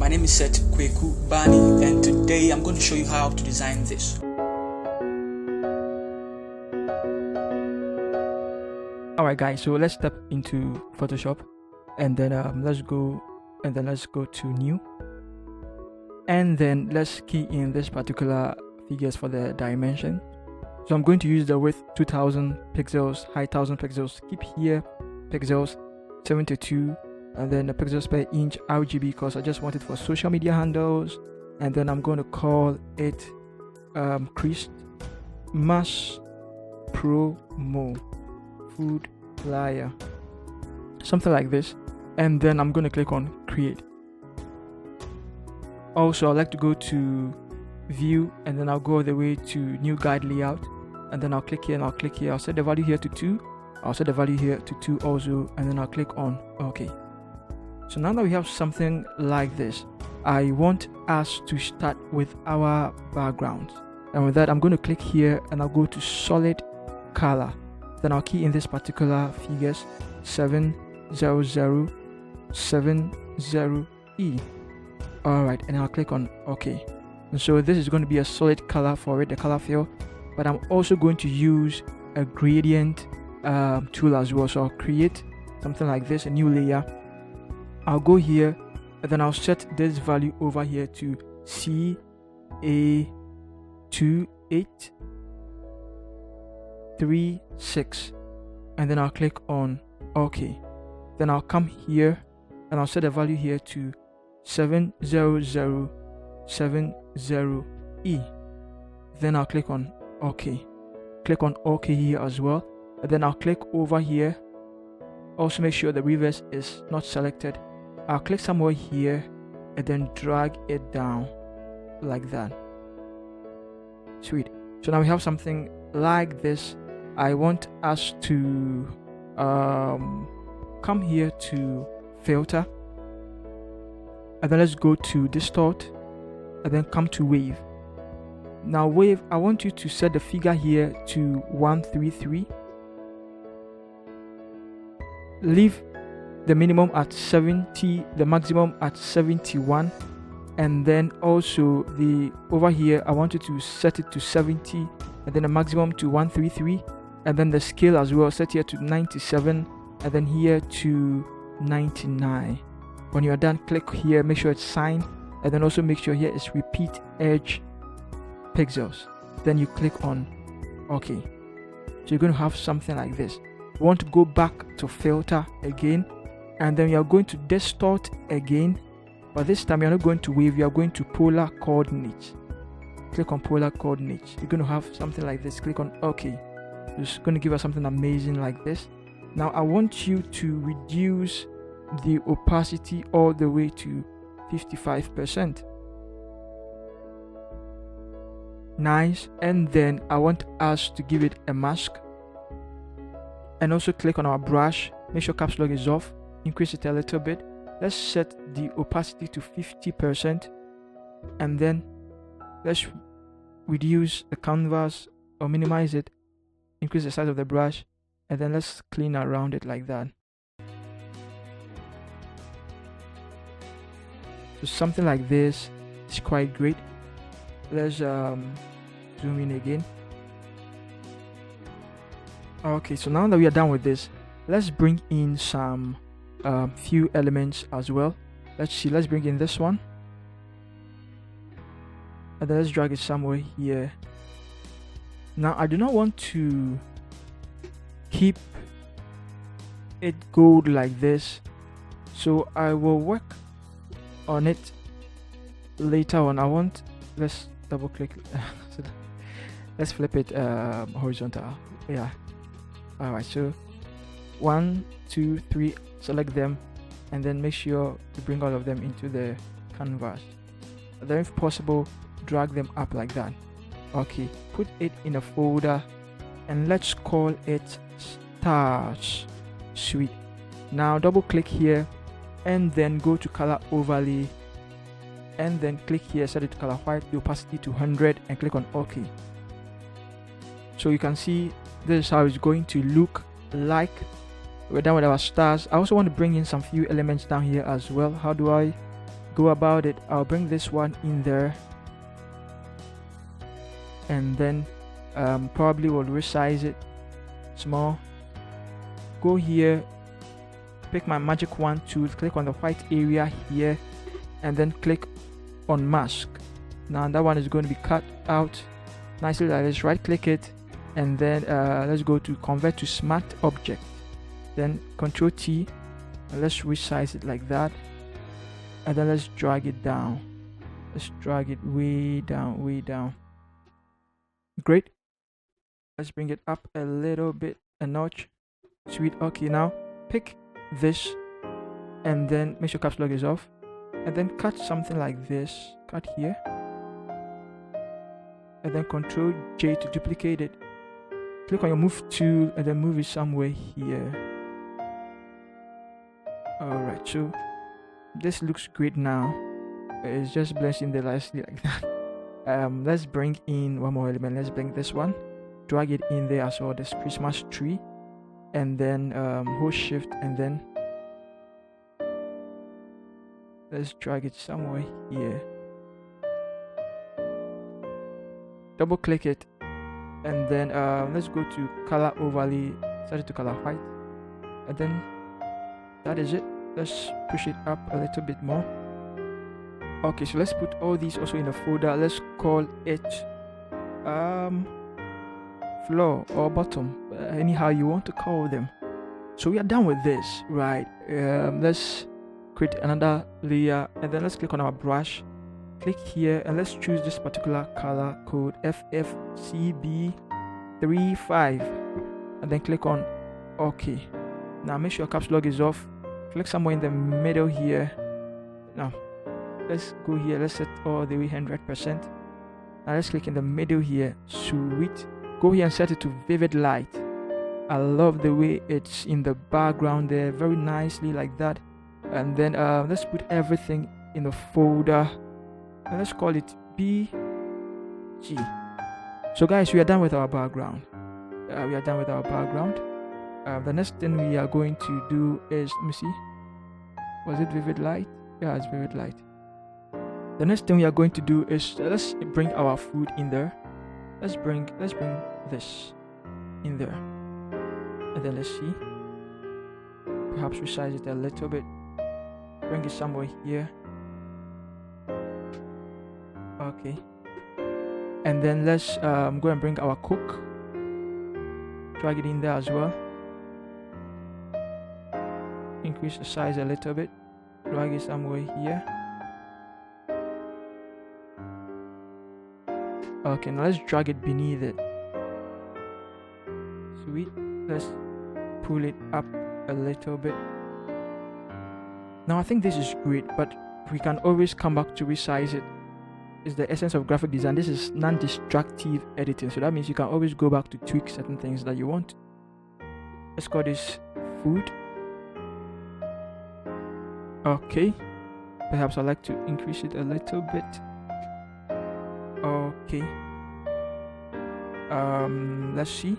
My name is Seth Bani, and today I'm going to show you how to design this. Alright guys, so let's step into Photoshop, and then let's go to new, and then let's key in this particular figures for the dimension. So I'm going to use the width 2000 pixels, height 1000 pixels, keep here pixels 72, and then the pixels per inch RGB because I just want it for social media handles. And then I'm going to call it Christmas promo food flyer, something like this. And then I'm going to click on create. Also, I like to go to view, and then I'll go all the way to new guide layout, and then I'll click here and I'll click here. I'll set the value here to 2. I'll set the value here to 2 also, and then I'll click on OK. So now that we have something like this, I want us to start with our background. And with that, I'm going to click here and I'll go to solid color. Then I'll key in this particular figures 70070E. Alright, and I'll click on OK. And so this is going to be a solid color for it, the color fill. But I'm also going to use a gradient tool as well. So I'll create something like this, a new layer. I'll go here, and then I'll set this value over here to CA2836, and then I'll click on OK. Then I'll come here and I'll set the value here to 70070E. Then I'll click on OK. Click on OK here as well, and then I'll click over here. Also make sure the reverse is not selected. I'll click somewhere here and then drag it down like that. Sweet. So now we have something like this. I want us to come here to filter, and then let's go to distort, and then come to wave. Now wave, I want you to set the figure here to 133. Leave the minimum at 70, the maximum at 71, and then also the over here I want you to set it to 70, and then the maximum to 133, and then the scale as well, set here to 97, and then here to 99. When you're done, click here, make sure it's signed, and then also make sure here is repeat edge pixels. Then you click on OK. So you're going to have something like this. You want to go back to filter again, and then you are going to distort again, but this time you're not going to wave, you are going to polar coordinates. Click on polar coordinates. You're going to have something like this. Click on OK. It's going to give us something amazing like this. Now I want you to reduce the opacity all the way to 55%. Nice. And then I want us to give it a mask, and also click on our brush, make sure caps lock is off, increase it a little bit. Let's set the opacity to 50%, and then let's reduce the canvas or minimize it, increase the size of the brush, and then let's clean around it like that. So something like this is quite great. Let's zoom in again. Okay, so now that we are done with this, let's bring in some few elements as well. Let's see, let's bring in this one, and then let's drag it somewhere here. Now I do not want to keep it gold like this, so I will work on it later on. Let's double click let's flip it horizontal. Yeah. Alright, so 1, 2, 3, select them, and then make sure to bring all of them into the canvas. And then if possible, drag them up like that. Okay, put it in a folder, and let's call it stars. Sweet. Now double click here, and then go to color overlay, and then click here, set it to color white, the opacity to 100, and click on OK. So you can see this is how it's going to look like. We're done with our stars. I also want to bring in some few elements down here as well. How do I go about it, I'll bring this one in there, and then probably will resize it small. Go here, pick my magic wand tool, click on the white area here, and then click on mask. Now that one is going to be cut out nicely like this. Right click it, and then let's go to convert to smart object, then Control T, and let's resize it like that, and then let's drag it down. Let's drag it way down. Great. Let's bring it up a little bit, a notch. Sweet. Okay, now pick this, and then make sure caps lock is off, and then cut something like this. Cut here, and then Control J to duplicate it. Click on your move tool and then move it somewhere here. Alright, so this looks great now. It's just blends in there nicely like that. Let's bring in one more element. Let's bring this one, drag it in there as well, this Christmas tree, and then hold shift, and then let's drag it somewhere here. Double click it, and then let's go to color overlay, set it to color white, and then that is it. Let's push it up a little bit more. Okay, so let's put all these also in a folder. Let's call it floor or bottom, anyhow you want to call them. So we are done with this, right? Let's create another layer, and then let's click on our brush, click here, and let's choose this particular color code FFCB35, and then click on OK. Now make sure caps lock is off. Click somewhere in the middle here. Now let's go here, let's set all the way 100%. Now let's click in the middle here. Sweet. Go here and set it to vivid light. I love the way it's in the background there, very nicely like that. And then let's put everything in the folder, and let's call it BG. So guys, we are done with our background. The next thing we are going to do is, let me see, was it vivid light? Yeah, it's vivid light. The next thing we are going to do is let's bring our food in there. Let's bring this in there, and then let's see, perhaps resize it a little bit, bring it somewhere here. Okay, and then let's go and bring our Coke, drag it in there as well, increase the size a little bit, drag it somewhere here. Okay, now let's drag it beneath it. Sweet. Let's pull it up a little bit. Now I think this is great, but we can always come back to resize it. It's the essence of graphic design. This is non-destructive editing, so that means you can always go back to tweak certain things that you want. Let's call this food. Okay, perhaps I'd like to increase it a little bit. Okay, let's see,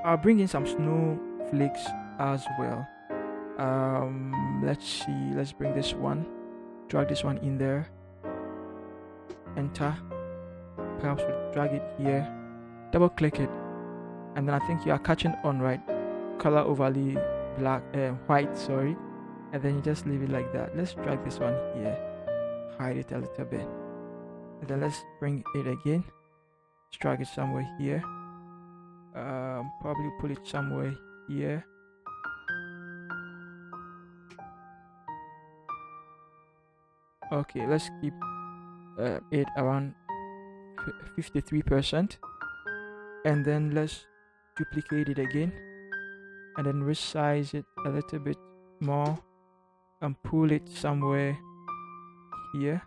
I'll bring in some snowflakes as well. Let's see, let's bring this one, drag this one in there, enter, perhaps we'll drag it here, double click it, and then I think you are catching on, right? Color overlay white, sorry, and then you just leave it like that. Let's drag this one here, hide it a little bit, and then let's bring it again, let's drag it somewhere here, probably put it somewhere here. Okay, let's keep it around 53%, and then let's duplicate it again, and then resize it a little bit more and pull it somewhere here.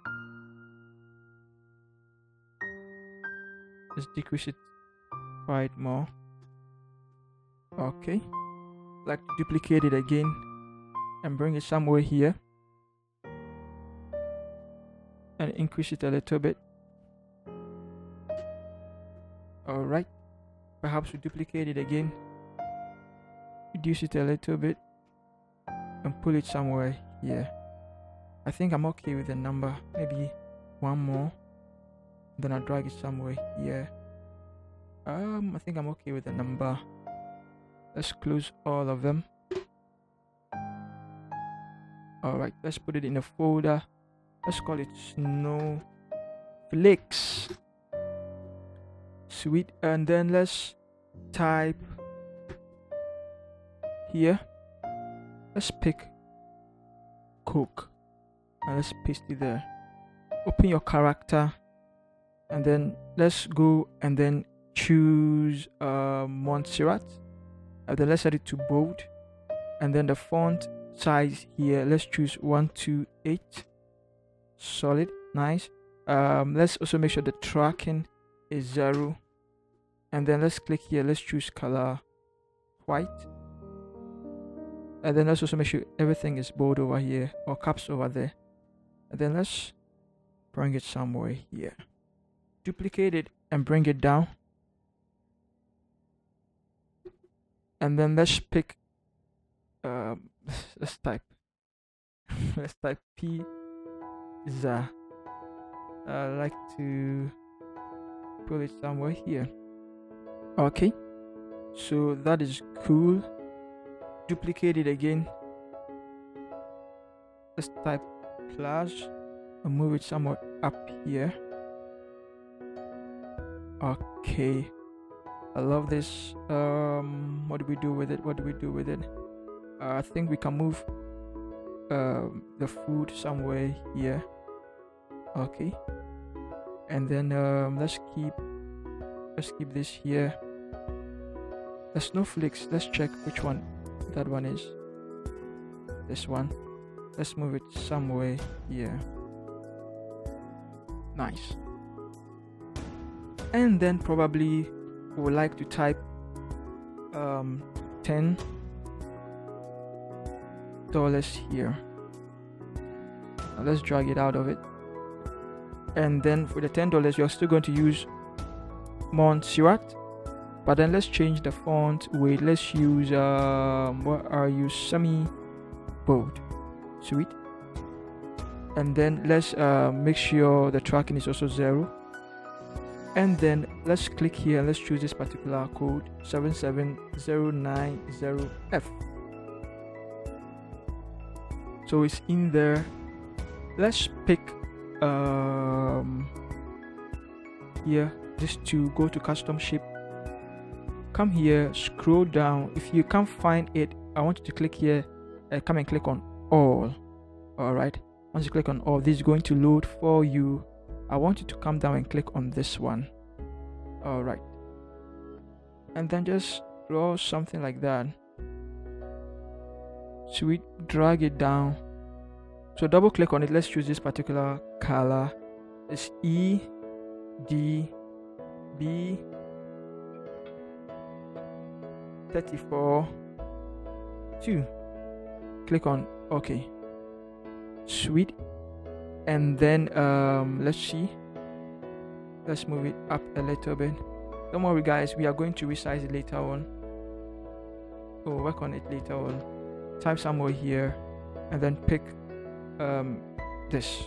Let's decrease it quite more. Okay, like duplicate it again and bring it somewhere here and increase it a little bit. Alright, perhaps we duplicate it again, reduce it a little bit and pull it somewhere here. I think I'm okay with the number. Maybe one more. Then I'll drag it somewhere here. I think I'm okay with the number. Let's close all of them. Alright, let's put it in a folder. Let's call it Snowflakes. Sweet. And then let's type here. Let's pick Coke and let's paste it there. Open your character and then let's go and then choose Montserrat, and then let's set it to bold, and then the font size here, let's choose 128. Solid. Nice. Let's also make sure the tracking is 0, and then let's click here, let's choose color white, and then let's also make sure everything is bold over here or caps over there, and then let's bring it somewhere here. Duplicate it and bring it down, and then let's pick let's type pizza. I like to put it somewhere here. Okay, so that is cool. Duplicate it again. Let's type plus and move it somewhat up here. Okay, I love this. What do we do with it? I think we can move the food somewhere here. Okay, and then let's keep this here. The snowflakes, let's check which one that one is. This one. Let's move it somewhere here. Nice. And then probably we would like to type $10 here. Now let's drag it out of it. And then for the $10 you're still going to use Montserrat, but then let's change the font weight. Let's use what are you, semi bold. Sweet. And then let's make sure the tracking is also 0, and then let's click here and let's choose this particular code 77090F. So it's in there. Let's pick here just to go to custom shape. Come here, scroll down. If you can't find it, I want you to click here and come and click on all. Alright, once you click on all, this is going to load for you. I want you to come down and click on this one. Alright, and then just draw something like that. Sweet. Drag it down. So double click on it. Let's choose this particular color. It's EDB 34.2. Click on OK. Sweet. And then let's see. Let's move it up a little bit. Don't worry guys, we are going to resize it later on. We'll work on it later on. Type somewhere here and then pick this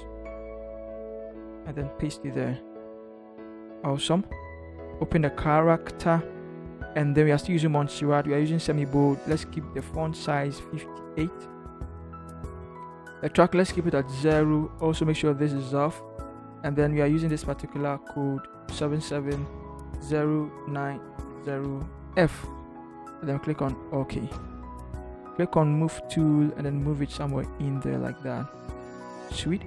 and then paste it there. Awesome. Open the character, and then we are still using Montserrat. We are using semi-bold. Let's keep the font size 58. The track, let's keep it at 0. Also make sure this is off, and then we are using this particular code 77090F, and then click on OK. Click on move tool and then move it somewhere in there like that. Sweet.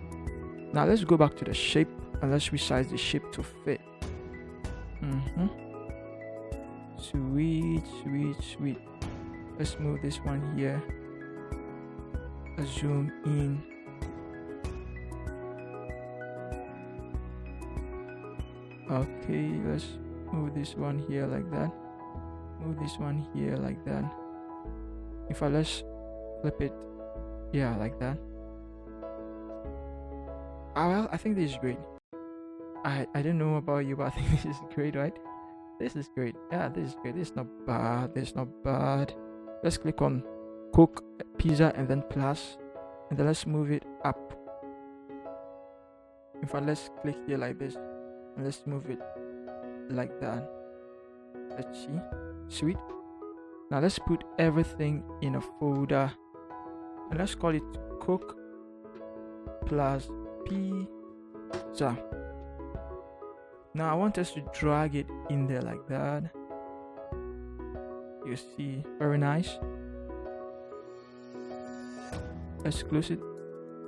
Now let's go back to the shape and let's resize the shape to fit. Sweet. Let's move this one here. Let's zoom in. Okay, let's move this one here like that. Move this one here like that. If let's flip it, yeah, like that. Well, I think this is great. I don't know about you, but I think this is great, right? This is great. Yeah, this is great. This is not bad. Let's click on Coke, pizza, and then plus. and then let's move it up. In fact, let's click here like this, and let's move it like that. Let's see. Sweet. Now let's put everything in a folder, and let's call it Coke plus Pizza. Now I want us to drag it in there like that. You see, very nice. Let's close it.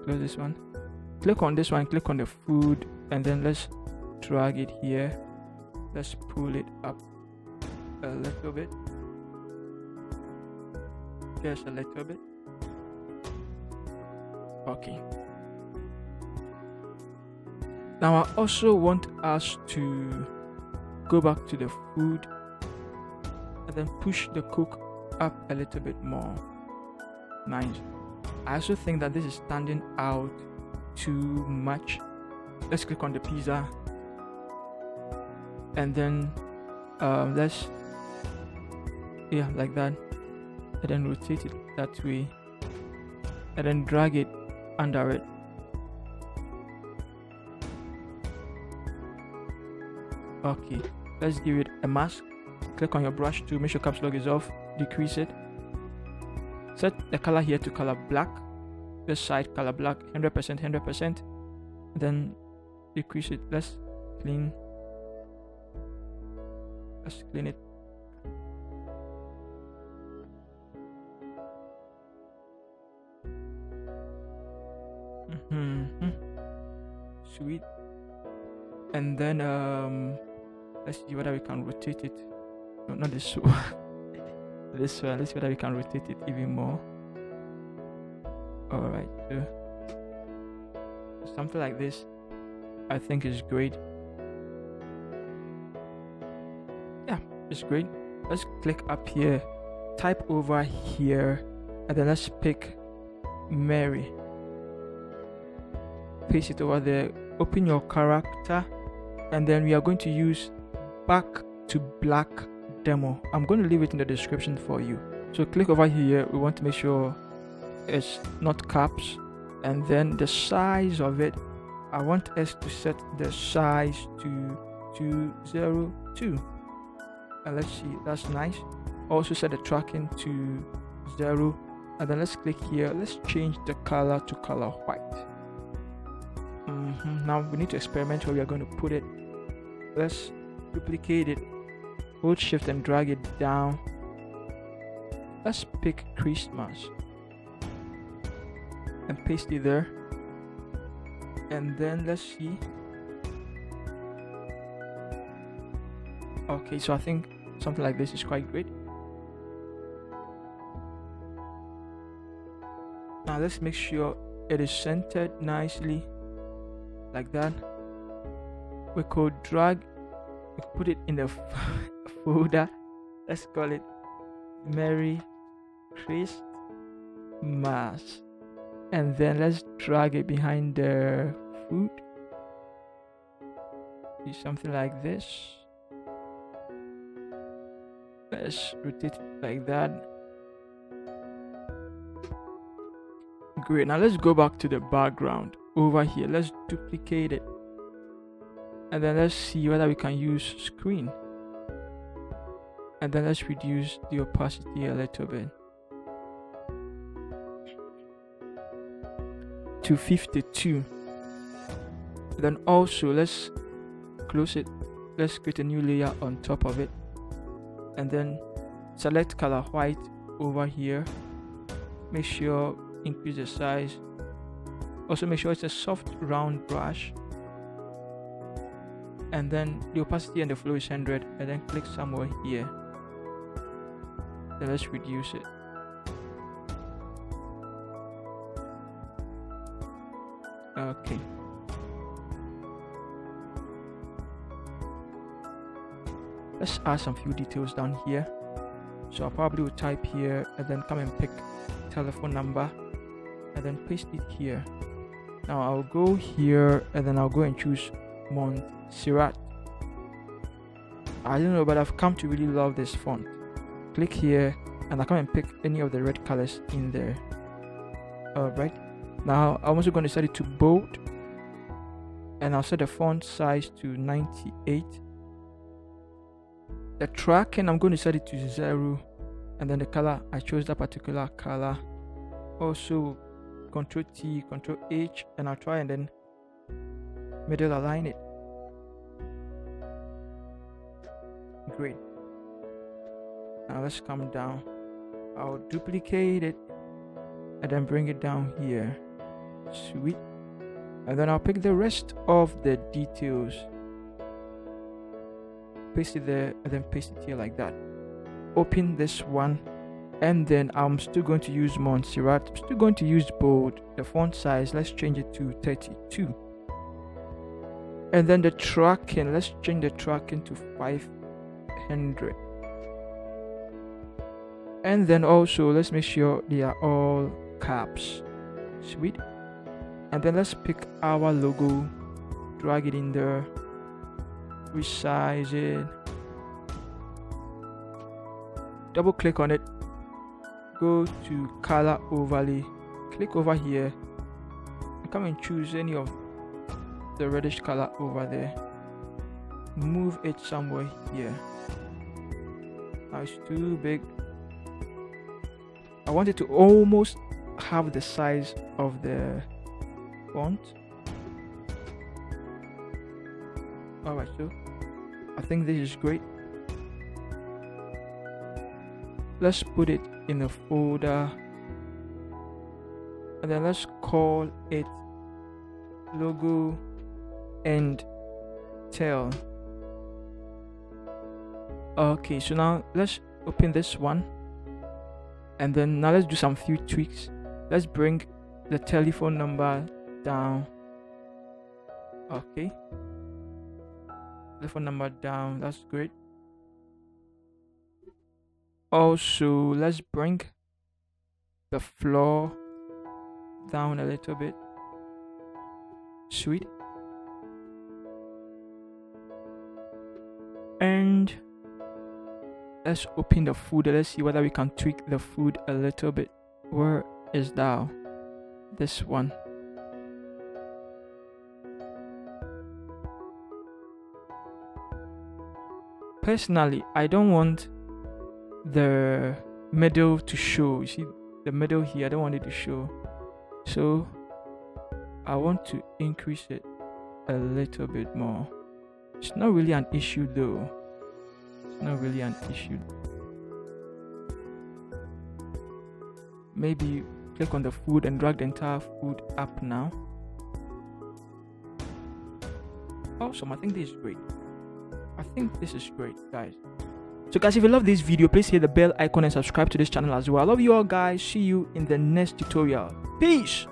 Close this one. Click on this one, click on the food, and then let's drag it here. Let's pull it up a little bit. Just a little bit. Okay. Now I also want us to go back to the food and then push the Coke up a little bit more. Nice. I also think that this is standing out too much. Let's click on the pizza, and then let's, yeah, like that, and then rotate it that way, and then drag it under it. Okay, let's give it a mask. Click on your brush to make sure caps lock is off. Decrease it. Set the color here to color black. This side color black, 100%, 100%. Then decrease it. Let's clean it. Sweet. And then let's see whether we can rotate it. No, not this one. This one. Let's see whether we can rotate it even more. Alright, so something like this I think is great. Yeah, it's great. Let's click up here, type over here, and then let's pick Mary. Paste it over there. Open your character, and then we are going to use back to black demo. I'm going to leave it in the description for you. So click over here. We want to make sure it's not caps, and then the size of it, I want us to set the size to 202, and let's see, that's nice. Also set the tracking to 0, and then let's click here. Let's change the color to color white. Now we need to experiment where we are going to put it. Let's duplicate it, hold shift and drag it down. Let's pick Christmas and paste it there, and then let's see. Okay, so I think something like this is quite great. Now let's make sure it is centered nicely like that. We could drag, we could put it in the folder. Let's call it Merry Christmas, and then let's drag it behind the food. Do something like this. Let's rotate it like that. Great. Now let's go back to the background over here. Let's duplicate it, and then let's see whether we can use screen, and then let's reduce the opacity a little bit to 52. Then also let's close it. Let's create a new layer on top of it, and then select color white over here. Make sure increase the size. Also make sure it's a soft round brush, and then the opacity and the flow is 100, and then click somewhere here. Then let's reduce it. Okay. Let's add some few details down here. So I probably will type here and then come and pick telephone number and then paste it here. Now I'll go here and then I'll go and choose Montserrat. I don't know, but I've come to really love this font. Click here and I come and pick any of the red colors in there. Alright, Now I'm also going to set it to bold, and I'll set the font size to 98. The tracking, I'm going to set it to 0, and then the color, I chose that particular color. Also Ctrl T, Ctrl H, and I'll try and then middle align it. Great. Now let's come down. I'll duplicate it and then bring it down here. Sweet. And then I'll pick the rest of the details, paste it there, and then paste it here like that. Open this one, and then I'm still going to use Montserrat. I'm still going to use bold. The font size, let's change it to 32. And then the tracking, let's change the tracking to 500. And then also let's make sure they are all caps. Sweet. And then let's pick our logo, drag it in there, resize it, double click on it, go to color overlay, click over here, and come and choose any of the reddish color over there, move it somewhere here. Now it's too big. I want it to almost have the size of the font. Alright, so I think this is great. Let's put it in a folder, and then let's call it logo and tail. Okay, so now let's open this one, and then now let's do some few tweaks. Let's bring the telephone number down. Okay, telephone number down, that's great. Also, let's bring the floor down a little bit. Sweet. And let's open the footer. Let's see whether we can tweak the food a little bit. Where is that? This one. Personally, I don't want the middle to show. You see the middle here, I don't want it to show, so I want to increase it a little bit more. It's not really an issue though. It's not really an issue. Maybe click on the food and drag the entire food up now. Awesome. I think this is great. I think this is great, guys. So guys, if you love this video, please hit the bell icon and subscribe to this channel as well. I love you all, guys. See you in the next tutorial. Peace.